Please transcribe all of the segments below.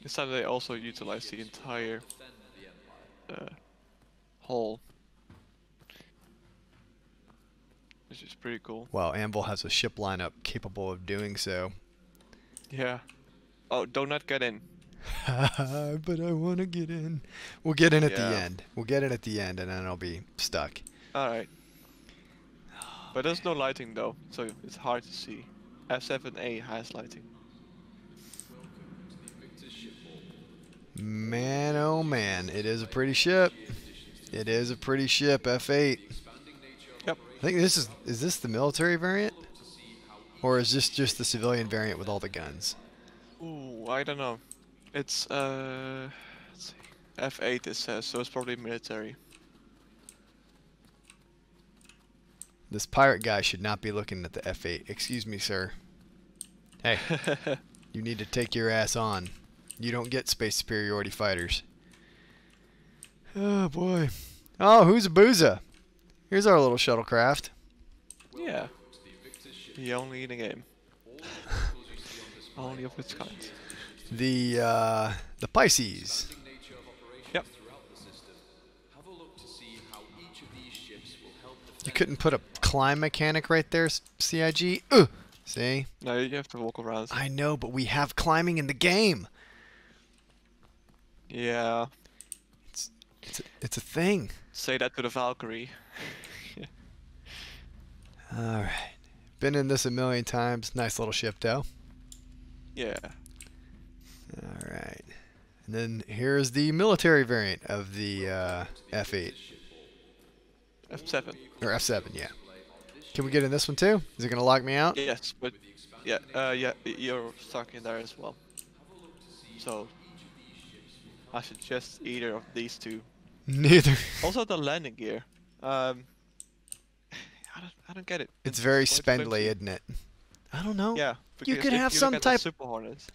This time they also utilize the entire hull, which is pretty cool. Well, Anvil has a ship lineup capable of doing so. Yeah. Oh, do not get in. But I want to get in. We'll get in at the Yeah. end. We'll get in at the end, and then I'll be stuck. Alright. But there's no lighting though, so it's hard to see. F7A has lighting. Man, oh man, it is a pretty ship. It is a pretty ship, F8. Yep. I think this is this the military variant? Or is this just the civilian variant with all the guns? Ooh, I don't know. It's let's see. F8 it says, so it's probably military. This pirate guy should not be looking at the F8. Excuse me, sir. Hey, you need to take your ass on. You don't get space superiority fighters. Oh boy. Oh, who's a booza? Here's our little shuttlecraft. Yeah. The only in the game. Only of its kind. The Pisces. Yep. You couldn't put a climb mechanic right there, CIG? See? No, you have to walk around. I know, but we have climbing in the game. Yeah. It's a thing. Say that to the Valkyrie. Alright. Been in this a million times. Nice little ship, though. Yeah. Alright. And then here's the military variant of the F8. F7. Or F7, yeah. Can we get in this one too? Is it going to lock me out? Yes, but yeah, yeah, you're stuck in there as well. So I suggest either of these two. Neither. Also the landing gear. I don't get it. It's very quite spindly, flimsy. isn't it? I don't know. Yeah. You because could if have you some look at the type. Super Hornets.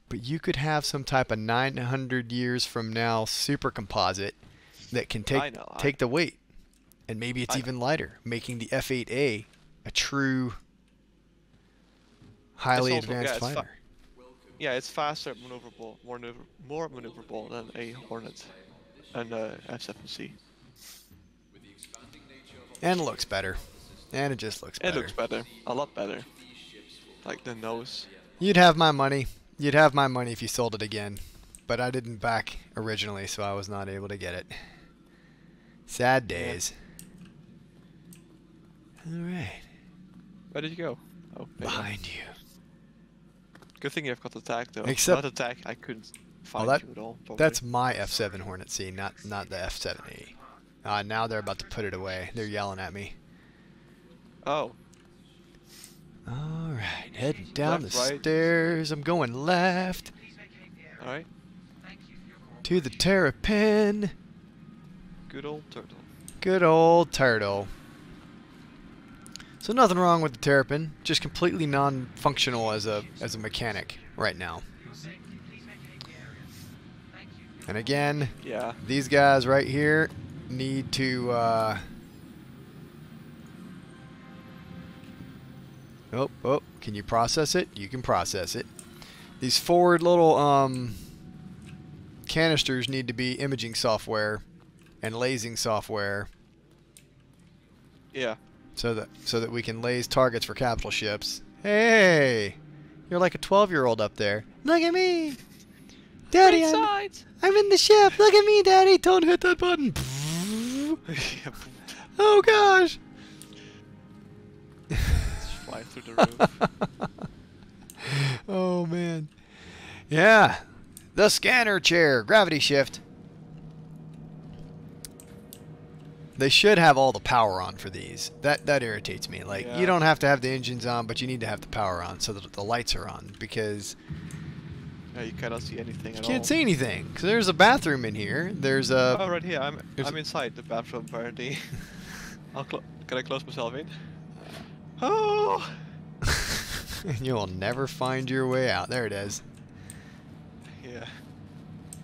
But you could have some type of 900 years from now super composite that can take the weight, and maybe it's even lighter, making the F8A a true highly It's also- advanced yeah, it's fighter. Yeah, it's faster, maneuverable, more maneuverable than a Hornet and F7C. And it looks better. And it just looks better. It looks better, a lot better. Like the nose. You'd have my money. You'd have my money if you sold it again. But I didn't back originally, so I was not able to get it. Sad days. Alright. Where did you go? Oh, there you go. Behind you. Good thing you've got attack though. Except- Without attack, I couldn't find that- you at all. Probably. That's my F7 Hornet C, not the F7E. Now they're about to put it away. They're yelling at me. Oh, Alright, heading down Left, the right. stairs. I'm going left all right. to the terrapin. Good old turtle. Good old turtle. So nothing wrong with the terrapin, just completely non-functional as a mechanic right now. And again, Yeah. these guys right here need to oh, can you process it? You can process it. These forward little canisters need to be imaging software and lasing software Yeah. so that we can laze targets for capital ships. Hey, you're like a 12-year-old up there. Look at me, Daddy. I'm in the ship. Look at me, Daddy. Don't hit that button. Oh gosh. Fly through the roof. Oh man. Yeah. The scanner chair, gravity shift. They should have all the power on for these. That irritates me. Like, Yeah. you don't have to have the engines on, but you need to have the power on so that the lights are on, because Yeah, you cannot see anything you at can't all. see anything. Because there's a bathroom in here. There's a Oh, right here. There's I'm inside the bathroom apparently. Can I close myself in? Oh! and you'll never find your way out. There it is. Yeah.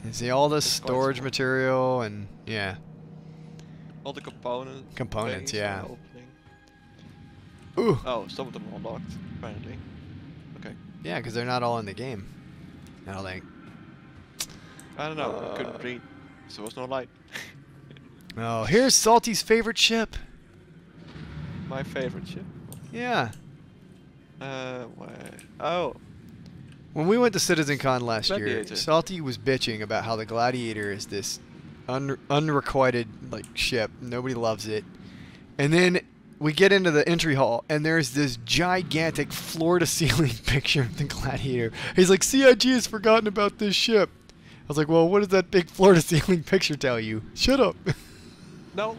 You see all this It's quite storage small. material and yeah. All the components. Components, things yeah. are opening. Ooh. Oh, some of them are locked apparently. Yeah, because they're not all in the game. I don't think. I don't know. I couldn't read. So there was no light. Oh, here's Salty's favorite ship. My favorite ship. Yeah. Where? Oh. When we went to CitizenCon last year, Gladiator. Salty was bitching about how the Gladiator is this unrequited like ship. Nobody loves it. And then we get into the entry hall, and there's this gigantic floor-to-ceiling picture of the Gladiator. He's like, CIG has forgotten about this ship. I was like, well, what does that big floor-to-ceiling picture tell you? Shut up. No.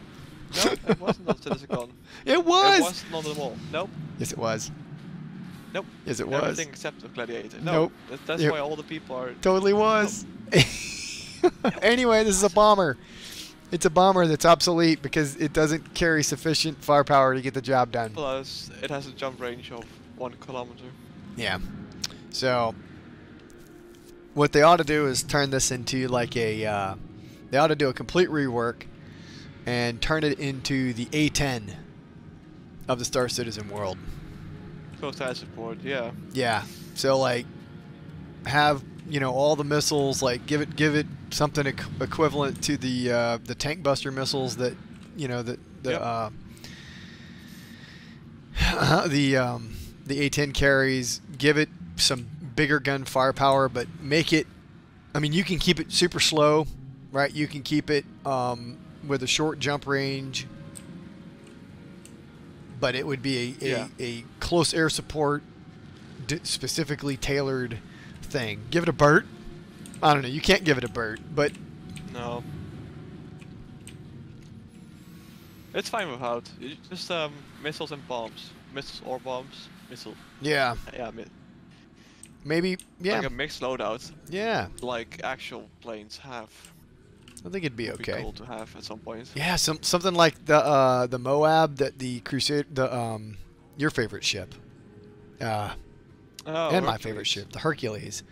No, it wasn't on CitizenCon. It was. It wasn't on the wall. Nope. Yes, it was. Nope. Yes, it was. Everything except the Gladiator. No. Nope. That's Yep. why all the people are... Totally was. Anyway, this is a bomber. It's a bomber that's obsolete because it doesn't carry sufficient firepower to get the job done. Plus, it has a jump range of 1 kilometer. Yeah. So, what they ought to do is turn this into like a... they ought to do a complete rework and turn it into the A-10 of the Star Citizen world. Close air support, yeah. Yeah. So, like, have... you know, all the missiles, like give it something equivalent to the tank buster missiles that, you know, the Yep. The A-10 carries. Give it some bigger gun firepower, but make it. I mean, you can keep it super slow, right? You can keep it with a short jump range, but it would be a close air support, specifically tailored thing. Give it a BERT. I don't know. You can't give it a BERT, but No. It's fine without. Just missiles and bombs. Missiles or bombs. Missile. yeah, Yeah, maybe yeah, like a mixed loadout, yeah. like actual planes have. I think it'd be Would be okay. cool to have at some point. Yeah, something like the Moab that the Crusade your favorite ship, Oh, and my Hercules. favorite ship, the Hercules,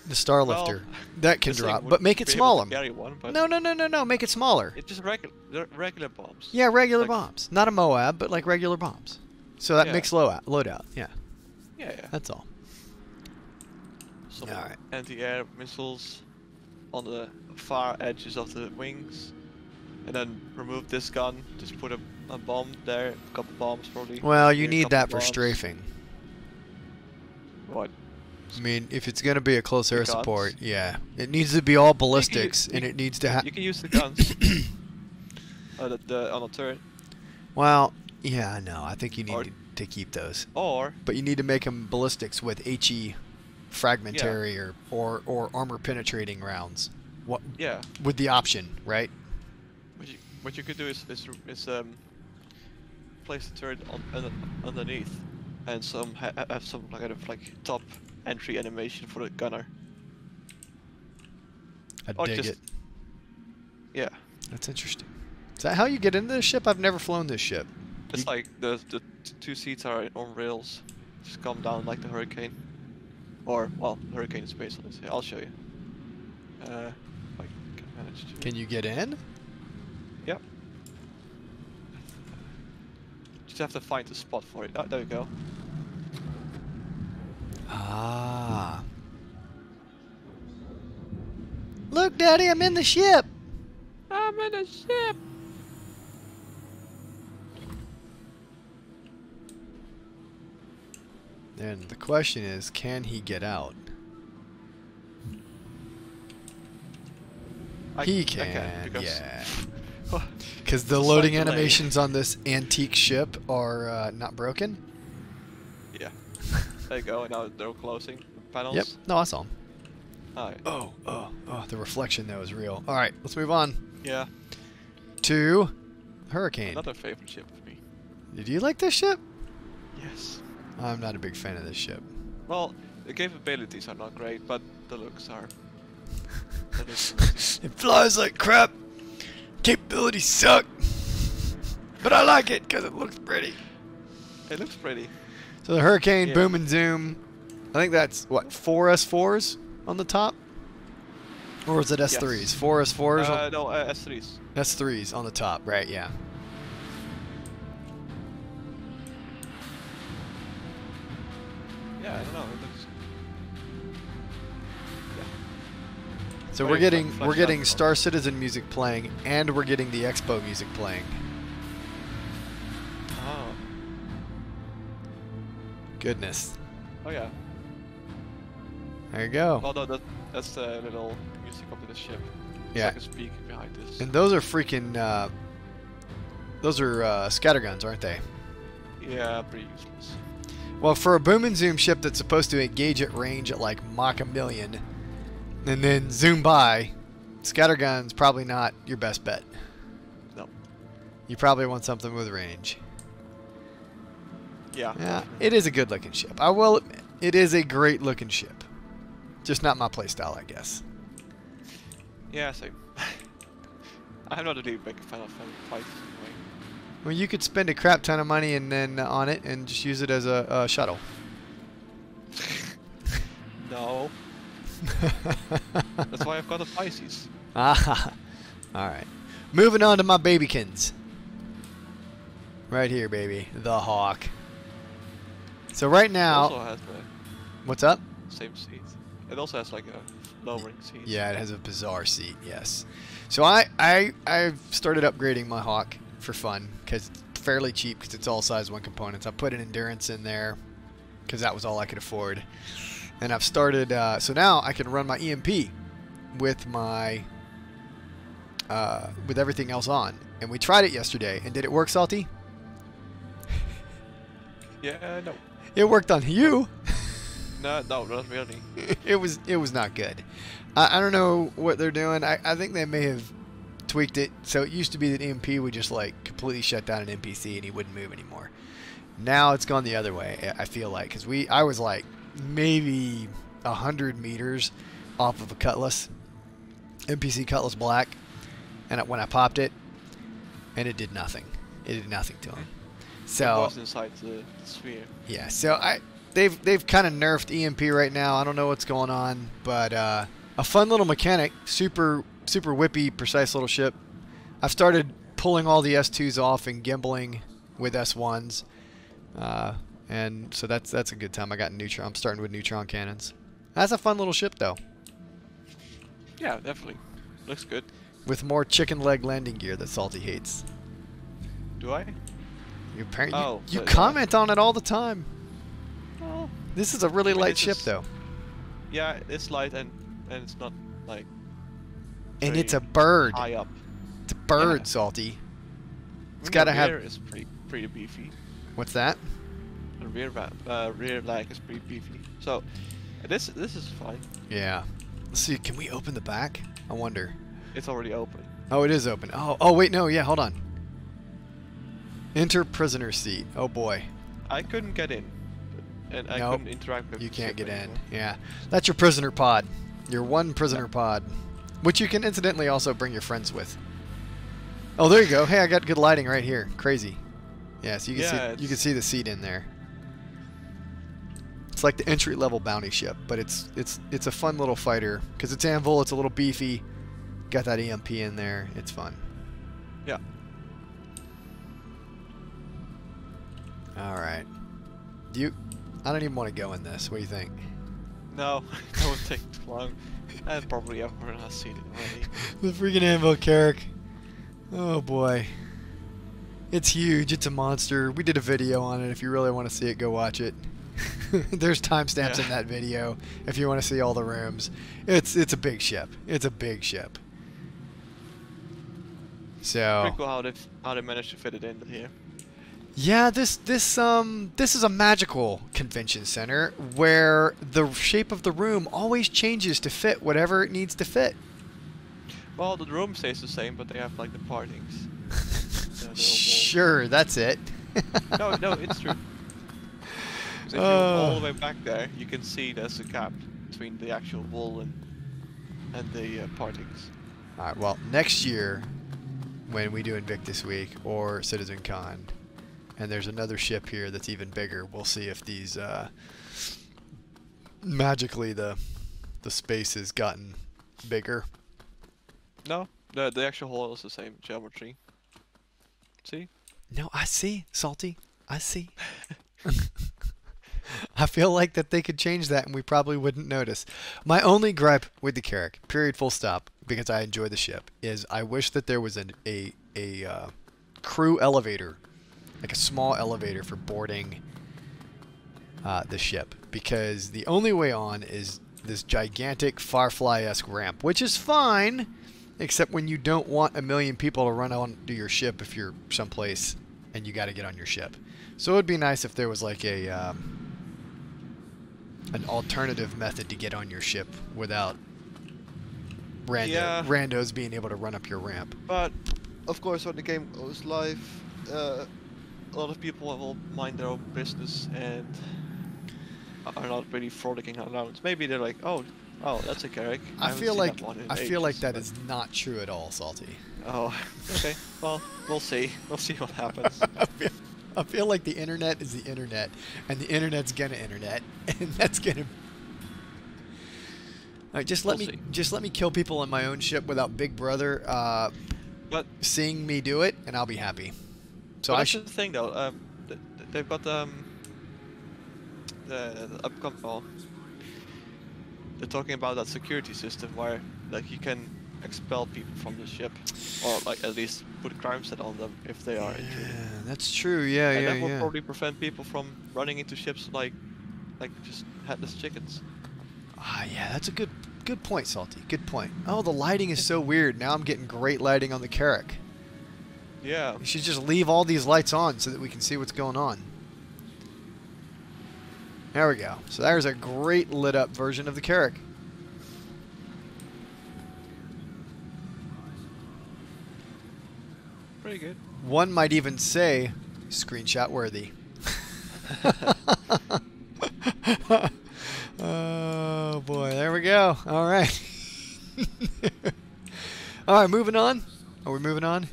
the Star Well, Lifter that can This thing drop, would but make it be able to smaller. carry one, but No, make it smaller. it's just regular bombs. Yeah, regular like- bombs, not a Moab, but like regular bombs. So that Yeah. mixed loadout. Yeah, Yeah. that's all. Some Alright. anti-air missiles on the far edges of the wings, and then remove this gun. Just put a bomb there, a couple bombs probably. Well, you Here, a need couple that for bombs. strafing. What? I mean, if it's going to be a close air guns? support, yeah. It needs to be all ballistics, and it needs to have... You can use the guns. On the turret, Well, yeah, I know. I think you Or- need to keep those. or But you need to make them ballistics with HE fragmentary or armor-penetrating rounds. What yeah. with the option, right? What you could do is place the turret underneath, and have some kind of like top entry animation for the gunner. I Or dig just- it. Yeah. That's interesting. Is that how you get into this ship? I've never flown this ship. It's like the two seats are on rails, just come down like the Hurricane, or well, the Hurricane is based on this. I'll show you. If I can manage to. Can you get in? Yep. Just have to find the spot for it. Oh, there we go. Ah. Look, Daddy, I'm in the ship. I'm in a ship. And the question is, can he get out? He can, because yeah. Oh, Because the It's a loading slight delay. animations on this antique ship are not broken. yeah. There you go. And now they're closing the panels. Yep. No, I saw 'em. Alright. Oh, the reflection though is real. All right, let's move on Yeah. to Hurricane. Another favorite ship of me. Did you like this ship? Yes. I'm not a big fan of this ship. Well, the capabilities are not great, but the looks are. That is It flies like crap. Capabilities suck. But I like it because it looks pretty. It looks pretty. So the Hurricane, Yeah. boom and zoom. I think that's, what, 4 S4s on the top? Or is it S3s? Yes. 4 S4s? No, S3s. S3s on the top, right, yeah. Yeah, I don't know. It looks. Yeah. So Very we're fleshed getting out. Star Citizen music playing, and we're getting the Expo music playing. Oh. Goodness. Oh yeah. There you go. Oh no, that's the little music up to the ship. It's Yeah. like a speaker behind this. And those are freaking. Those are scatterguns, aren't they? Yeah, pretty useless. Well, for a boom and zoom ship that's supposed to engage at range at like Mach 1,000,000 and then zoom by, scattergun's probably not your best bet. No. You probably want something with range. Yeah. Yeah, it is a good looking ship. I will admit, it is a great looking ship. Just not my playstyle, I guess. Yeah, same. I'm not a really big fan of fights anyway. Well, you could spend a crap ton of money and then on it and just use it as a shuttle. No. That's why I've got a Pisces. Ah, all right. Moving on to my babykins. Right here, baby, the Hawk. So right It now, also has the what's up? same seat. It also has like a lowering seat. Yeah, it has a bizarre seat. Yes. So I've started upgrading my Hawk for fun because it's fairly cheap because it's all size 1 components. I put an endurance in there because that was all I could afford, and I've started. So now I can run my EMP with my with everything else on. And we tried it yesterday, and did it work, Salty? Yeah, no. It worked on you. No, not really. It was not good. I don't know what they're doing. I think they may have tweaked it. So it used to be that EMP would just like completely shut down an NPC and he wouldn't move anymore. Now it's gone the other way. I feel like because I was like maybe 100 meters off of a Cutlass, NPC Cutlass Black, and when I popped it, and it did nothing. It did nothing to him. It So was inside the sphere. yeah, so they've kind of nerfed EMP right now. I don't know what's going on, but a fun little mechanic, super whippy, precise little ship. I've started pulling all the S2s off and gimbling with S1s, and so that's a good time. I got neutron. I'm starting with neutron cannons. That's a fun little ship though, Yeah, definitely. Looks good. with more chicken leg landing gear that Salty hates. Do I? You so, comment on it all the time. Well, This is a really I mean, light it's ship just- though, yeah, it's light and it's not like and very it's a bird. high up. It's a bird, Yeah. Salty. It's I mean, gotta the have. rear is pretty beefy. What's that? The rear leg is pretty beefy. So this is fine. Yeah. Let's see. Can we open the back? I wonder. It's already open. Oh, it is open. Oh wait, no. Yeah, hold on. Enter prisoner seat. Oh boy. I couldn't get in, and I Nope. couldn't interact with. You the can't ship get in. anymore. Yeah. That's your prisoner pod. Your one prisoner pod, which you can incidentally also bring your friends with. Oh, there you go. Hey, I got good lighting right here. Crazy. Yeah, so you can see it's- the seat in there. It's like the entry level bounty ship, but it's a fun little fighter because it's Anvil. It's a little beefy. Got that EMP in there. It's fun. Yeah. All right. I don't even want to go in this. What do you think? No, that would take too long. And probably everyone has seen it already. The freaking Anvil Carrick. Oh boy. It's huge. It's a monster. We did a video on it. If you really want to see it, go watch it. There's timestamps in that video if you want to see all the rooms. It's a big ship. It's a big ship. So Pretty cool how they managed to fit it in here. yeah, this is a magical convention center where the shape of the room always changes to fit whatever it needs to fit. Well, the room stays the same, but they have like the partings. The little Sure, that's it. walls. No, it's true. 'Cause if you look all the way back there, you can see there's a gap between the actual wall and the partings. All right. Well, next year, when we do Invictus Week or Citizen Con, and there's another ship here that's even bigger, we'll see if these magically the space has gotten bigger. No, the actual hole is the same geometry. See? No, I see, Salty. I see. I feel like that they could change that and we probably wouldn't notice. My only gripe with the Carrack, period, full stop, because I enjoy the ship, is I wish that there was a crew elevator, like a small elevator for boarding the ship, because the only way on is this gigantic Firefly-esque ramp, which is fine, except when you don't want a million people to run onto your ship if you're someplace and you got to get on your ship. So it would be nice if there was like an alternative method to get on your ship without randos being able to run up your ramp. But of course, when the game goes live, a lot of people will mind their own business and are not really frolicking around. Maybe they're like, oh, that's a Carrack. I feel like that is not true at all, Salty. Oh, okay. Well, we'll see. We'll see what happens. I feel like the internet is the internet, and the internet's gonna internet, and that's gonna. Right, just let me kill people on my own ship without Big Brother but seeing me do it, and I'll be happy. So that's the thing, though. They've got the upcoming. Well, they're talking about that security system where, like, you can expel people from the ship, or like at least put a crime set on them if they are injured. Yeah, that's true. Yeah, and yeah, that will probably prevent people from running into ships like just headless chickens. Ah, yeah, that's a good point, Salty. Good point. Oh, the lighting is so weird. Now I'm getting great lighting on the Carrack. Yeah. You should just leave all these lights on so that we can see what's going on. There we go. So there's a great lit up version of the Carrack. Pretty good. One might even say screenshot worthy. Oh boy, there we go. All right. All right, moving on. Are we moving on?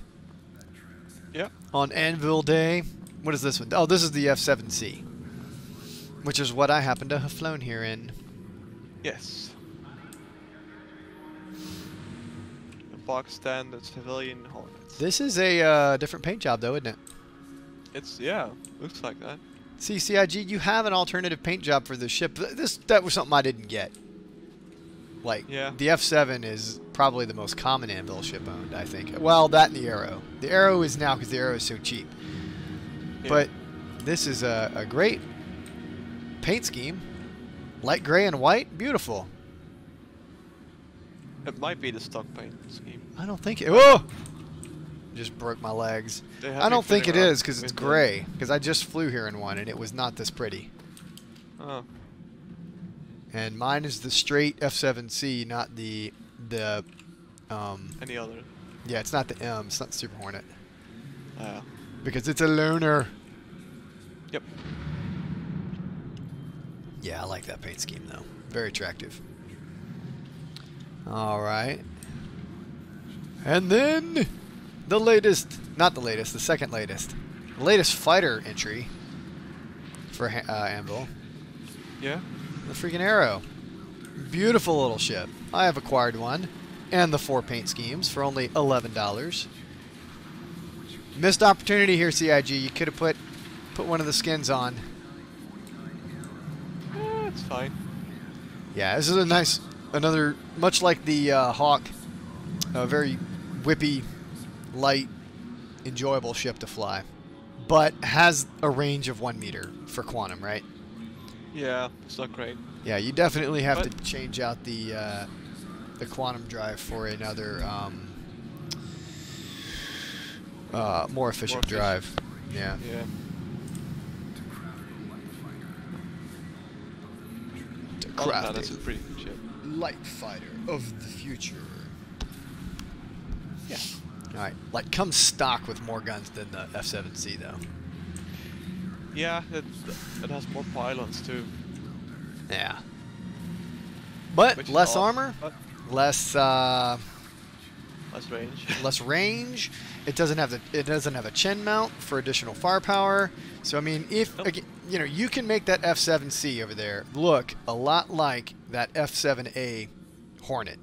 Yeah. On Anvil Day. What is this one? Oh, this is the F7C, which is what I happen to have flown here in. Yes. The box standard civilian Hornet. This is a different paint job, though, isn't it? It's, yeah, looks like that. See, CIG, you have an alternative paint job for the ship. That was something I didn't get. Like, yeah. The F7 is probably the most common Anvil ship owned, I think. Well, that and the Arrow. The Arrow is now because the Arrow is so cheap. Yeah. But this is a great paint scheme. Light gray and white. Beautiful. It might be the stock paint scheme. I don't think it... Whoa! Just broke my legs. I don't think it is because it's gray. Because I just flew here in one and it was not this pretty. Oh. And mine is the straight F7C, not the any other. Yeah, it's not the M. It's not the Super Hornet. Yeah. Because it's a loner. Yep. Yeah, I like that paint scheme though. Very attractive. All right. And then the latest, not the latest, the second latest. The latest fighter entry for Anvil. Yeah. The freaking Arrow. Beautiful little ship. I have acquired one. And the 4 paint schemes for only $11. Missed opportunity here, CIG. You could have put one of the skins on. It's fine. Yeah, this is a nice, another, much like the Hawk, a very whippy, light, enjoyable ship to fly. But has a range of 1 meter for quantum, right? Yeah, it's not great. Yeah, you definitely have to change out the quantum drive for another more efficient drive. Yeah. Yeah. To craft that's a pretty good ship. Light fighter of the future. Yeah. All right. Like, comes stock with more guns than the F7C though. Yeah, it has more pylons too. Yeah. But less armor, less range. Less range. It doesn't have a chin mount for additional firepower. So I mean, if you know, you can make that F7C over there look a lot like that F7A Hornet,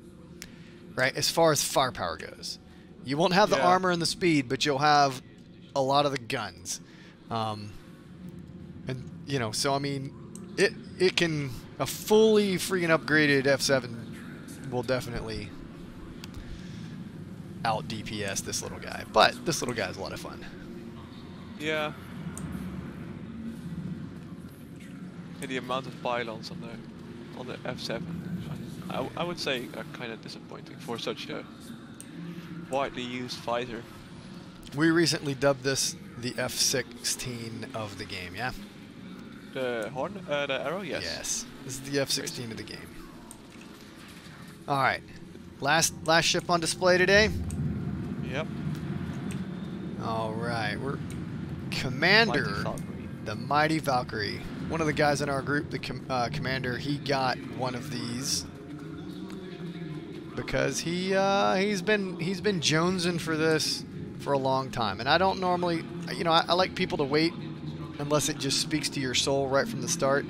right? As far as firepower goes, you won't have the armor and the speed, but you'll have a lot of the guns. And you know, so I mean, it can, a fully freaking upgraded F7 will definitely out DPS this little guy. But this little guy is a lot of fun. Yeah. And the amount of pylons on the F7, I would say are kind of disappointing for such a widely used fighter. We recently dubbed this the F16 of the game, yeah? The horn, the arrow, yes. Yes. This is the F16 of the game. Alright. Last ship on display today? Yep. Alright, we're Commander, the Mighty Valkyrie. One of the guys in our group, the Commander, he got one of these because he's been jonesing for this for a long time. And I don't normally, you know, I like people to wait unless it just speaks to your soul right from the start.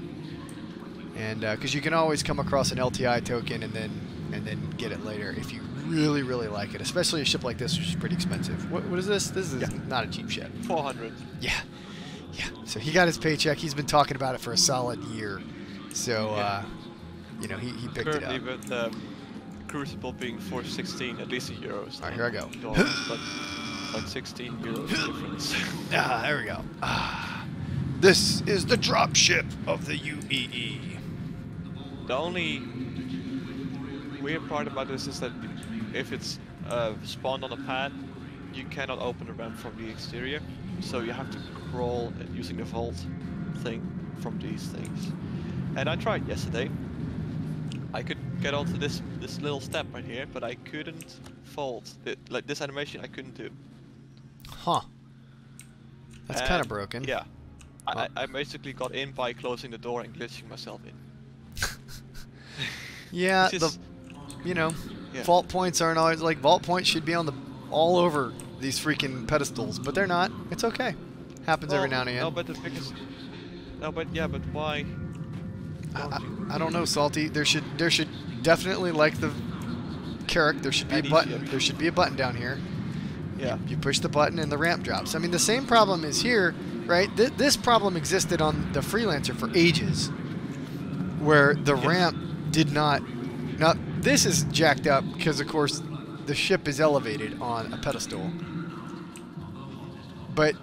And because you can always come across an LTI token and then get it later if you really, really like it, especially a ship like this, which is pretty expensive. What is this? This is not a cheap ship. 400. Yeah. Yeah. So he got his paycheck. He's been talking about it for a solid year. So, you know, he picked Currently it up. with Crucible being 416, at least in euros. All right, here I go. But like 16 euros difference. There we go. This is the drop ship of the UEE. The only weird part about this is that if it's spawned on a pad, you cannot open the ramp from the exterior, so you have to crawl using the vault thing from these things. And I tried yesterday. I could get onto this little step right here, but I couldn't vault. Like this animation I couldn't do. Huh. That's kind of broken. Yeah. I basically got in by closing the door and glitching myself in. Yeah, you know, vault points aren't always, like, vault points should be on all over these freaking pedestals, but they're not. It's okay. Happens every now and again. No, but the biggest. No, but yeah, but why? I don't know, Salty. There should definitely, like the Carrick, there should be a button. There should be a button down here. Yeah. You push the button and the ramp drops. I mean, the same problem is here, right? This problem existed on the Freelancer for ages, where the ramp did not. Now, this is jacked up because, of course, the ship is elevated on a pedestal. But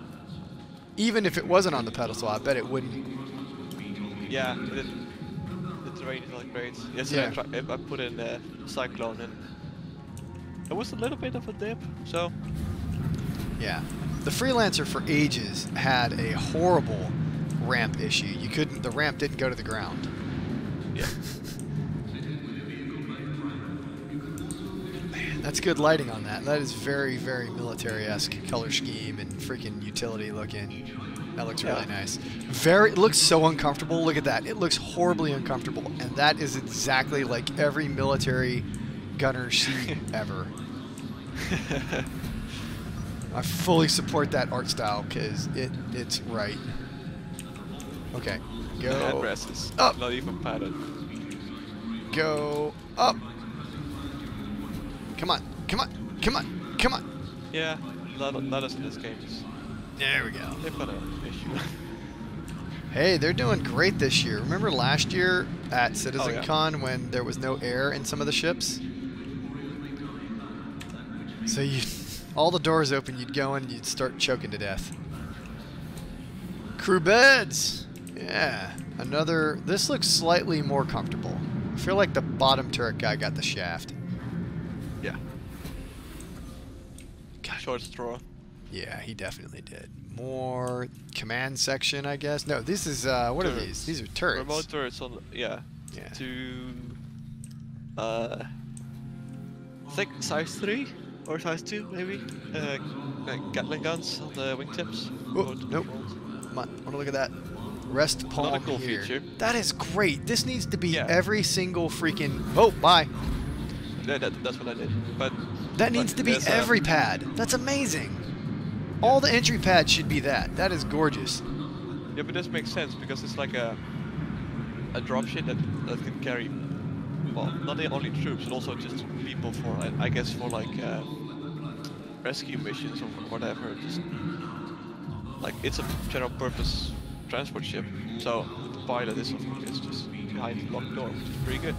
even if it wasn't on the pedestal, I bet it wouldn't. Yeah, the terrain is not great. Yesterday I put in the Cyclone and it was a little bit of a dip, so... Yeah. The Freelancer for ages had a horrible ramp issue. The ramp didn't go to the ground. Yeah. Man, that's good lighting on that. That is very, very military-esque color scheme and freaking utility looking. That looks really nice. It looks so uncomfortable. Look at that. It looks horribly uncomfortable. And that is exactly like every military gunner seat ever. I fully support that art style because it's right. Okay. Go the headrest is up. Not even padded. Go up. Come on. Come on. Come on. Come on. Yeah, not as in this game. There we go. They've got an issue. Hey, they're doing great this year. Remember last year at CitizenCon when there was no air in some of the ships? So all the doors open, you'd go in and you'd start choking to death. Crew beds! Yeah, this looks slightly more comfortable. I feel like the bottom turret guy got the shaft. Yeah. Short straw. Yeah, he definitely did. More command section, I guess. No, this is what are these? These are turrets. Remote turrets on yeah. I think size 3 or size 2 maybe. Like Gatling guns on the wingtips. Oh, nope. Come on, want to look at that. Rest palm Another cool here. feature. That is great. This needs to be every single freaking. Oh, bye. That's what I did. But that needs to be every pad. That's amazing. All the entry pads should be that. That is gorgeous. Yeah, but this makes sense because it's like a dropship that can carry, well, not only troops but also just people for, I guess, for like rescue missions or whatever. Just like it's a general purpose transport ship. So the pilot is just behind the locked door, which is pretty good,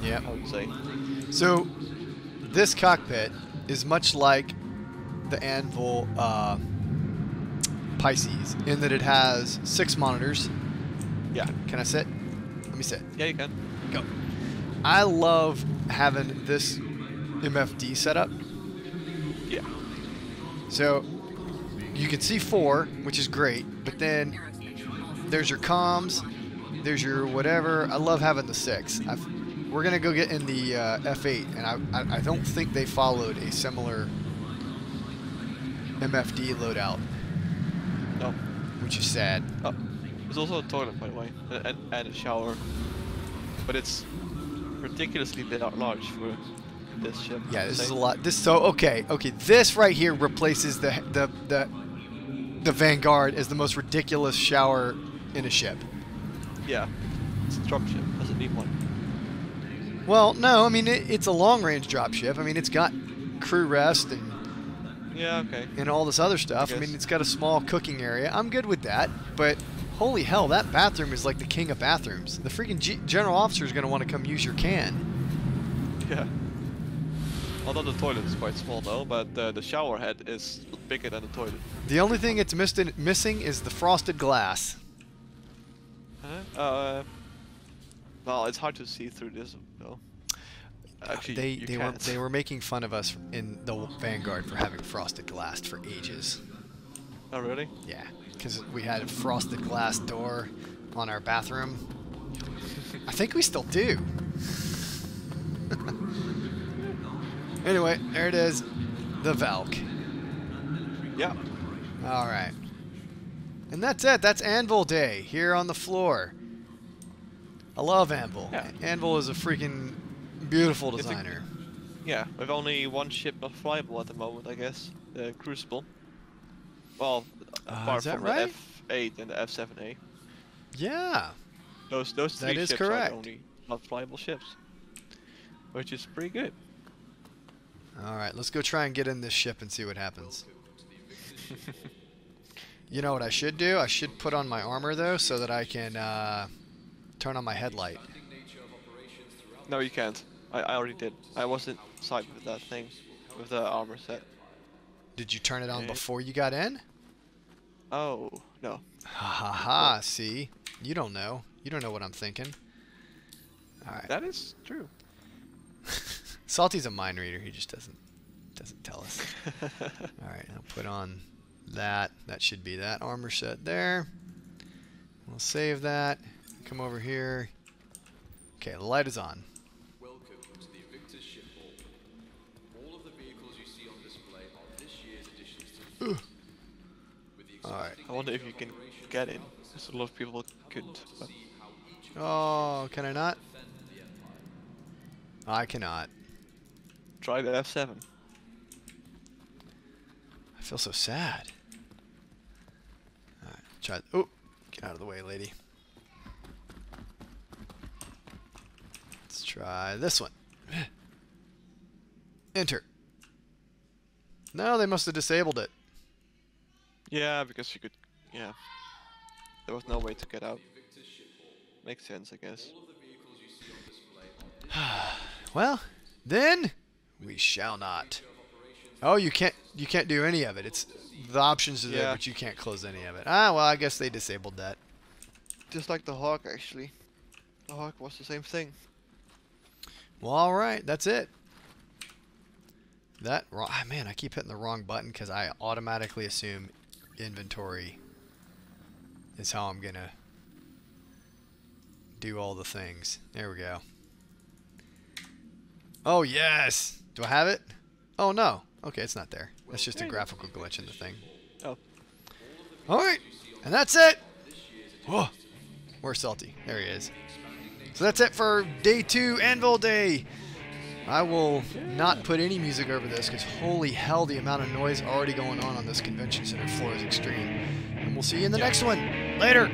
Yeah. I would say. So this cockpit is much like the Anvil Pisces in that it has 6 monitors. Yeah. Can I sit? Let me sit. Yeah, you can. Go. I love having this MFD setup. Yeah. So you can see 4, which is great, but then there's your comms, there's your whatever. I love having the 6. We're gonna go get in the F8, and I don't think they followed a similar MFD loadout, No. which is sad. Oh, there's also a toilet, by the way, and a shower, but it's ridiculously large for this ship. Yeah, this is a lot. Okay. This right here replaces the Vanguard as the most ridiculous shower in a ship. Yeah, it's a dropship. Doesn't need one. Well, no, I mean it's a long-range dropship. I mean it's got crew rest and Yeah, okay. and all this other stuff. I mean it's got a small cooking area. I'm good with that, but holy hell, that bathroom is like the king of bathrooms. The freaking general officer is going to want to come use your can. Yeah. Although the toilet is quite small though, but the shower head is bigger than the toilet. The only thing it's missing is the frosted glass. Huh? Well, it's hard to see through this though. Actually, They were making fun of us in the Vanguard for having frosted glass for ages. Oh really? Yeah, because we had a frosted glass door on our bathroom. I think we still do. Anyway, there it is, the Valk. Yeah. All right. And that's it. That's Anvil Day here on the floor. I love Anvil. Yeah. Anvil is a freaking beautiful designer. Yeah, with only one ship not flyable at the moment, I guess. The Crucible. Well, apart is that from right? the F8 and the F7A. Yeah. Those three is ships correct. are the only not flyable ships. Which is pretty good. All right, let's go try and get in this ship and see what happens. You know what I should do? I should put on my armor, though, so that I can turn on my headlight. No, you can't. I already did. I was inside with that thing, with the armor set. Did you turn it on before you got in? Oh, no. Ha ha ha, see? You don't know. You don't know what I'm thinking. All right. That is true. Salty's a mind reader. He just doesn't tell us. All right, I'll put on that. That should be that armor set there. We'll save that. Come over here. Okay, the light is on. Welcome to the Invictus ship hall. All of the vehicles you see on display are this year's additions to the fleet. All right. I wonder if you can get in. Because a lot of people couldn't. But Oh, can I not? I cannot. try the F7. I feel so sad. All right, try. Oh, get out of the way, lady. Let's try this one. Enter. No, they must have disabled it. Yeah, because you could. Yeah. There was no way to get out. Makes sense, I guess. Well, then we shall not. Oh, you can't do any of it. It's the options are there, Yeah. but you can't close any of it. Ah, well, I guess they disabled that. Just like the Hawk, actually. The Hawk was the same thing. Well, all right, that's it. Man, I keep hitting the wrong button because I automatically assume inventory is how I'm gonna do all the things. There we go. Oh yes. Do I have it? Oh no. Okay, it's not there. That's just a graphical glitch in the thing. Oh. All right, and that's it. Whoa. Where's Salty? There he is. So that's it for day 2, Anvil Day. I will not put any music over this because holy hell, the amount of noise already going on this convention center floor is extreme. And we'll see you in the next one. Later.